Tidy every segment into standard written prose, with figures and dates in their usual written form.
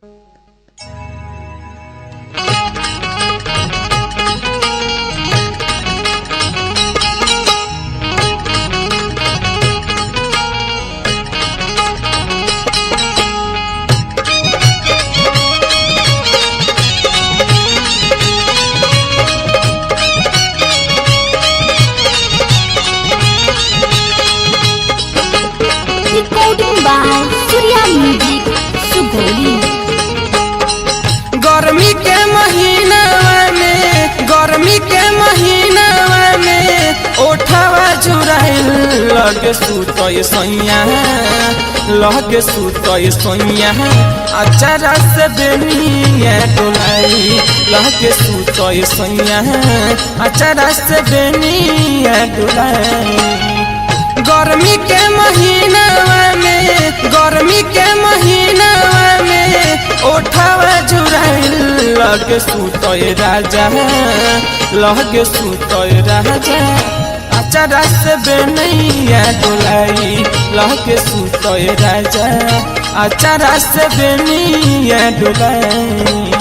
Recording by Surya Music, Sugauli। गर्मी के महीना में ओठवा जुराइल लगे सुतय सैया अचारा से बेनिया डोलाई लगे सुतय सैया अचारा से बेनिया डोलाई। गर्मी के महीना में ओठवा जुराइल लगे सुतय राजा अचारा से बेनिया डोलाई लगे सुतय राजा अचारा से बेनिया डोलाई।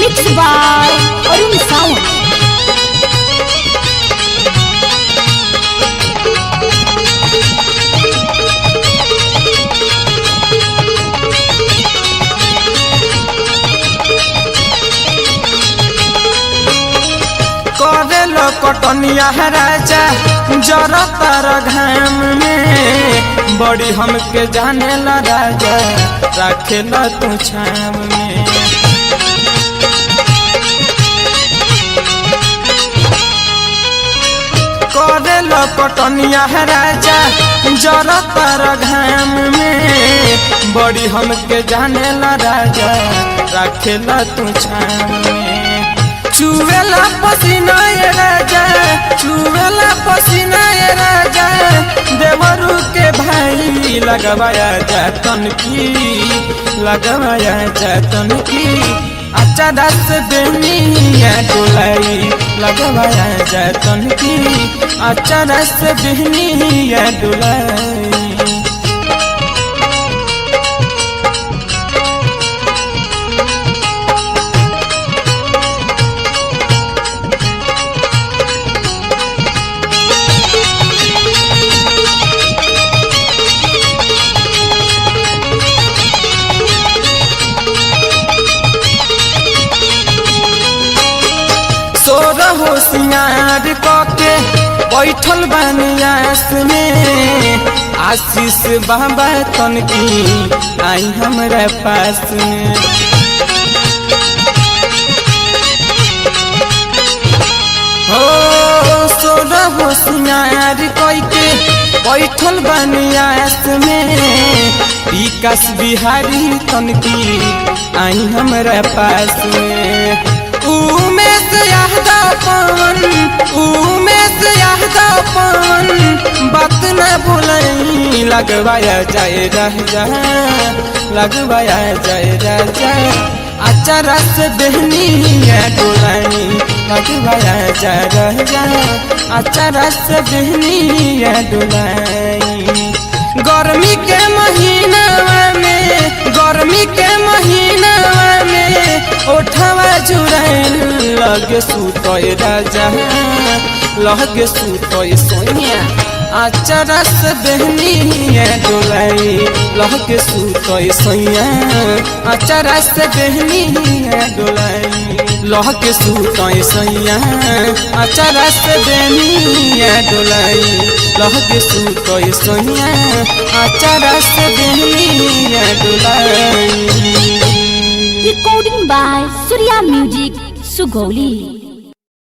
Mixed by Arun Sound। करेल कटनिया राजा जरतर घाम में बड़ी हमके जाने ला राजा रखेला तू छाम में। करेल कटनिया राजा जरतर घाम में बड़ी हमके जाने ला राजा रखेला तू छाम में। चुवेला पसीना ये राजा देवरू के भाई लगवाया जातन की अचारा से बेनिया डोलाई लगवाया जातन की अचारा से बेनिया डोलाई। हो सिंगार के बैठल बनियास में आशीष बाबा तन की आई हमरा पास में। हो सिंगार के बैठल बनियास में विकास बिहारी तन की आई हमरा पास में। उमेश यादव पवन बात न भूलई लगवाया जाए राजा अचारा से बेनिया डोलाई लगवाया जाए राजा अचारा से बेनिया डोलाई। गर्मी के महीना में ओठवा जुराइल लगे सुतय राजा सैया अचारा से बेनिया डोलाई लगे सुतय सैया अचारा से बेनिया डोलाई लगे सुतय सैया अचारा से बेनिया डोलाई लगे सुतय सैया अचारा से बेनिया डोलाई। Recording by Surya Music, Sugauli।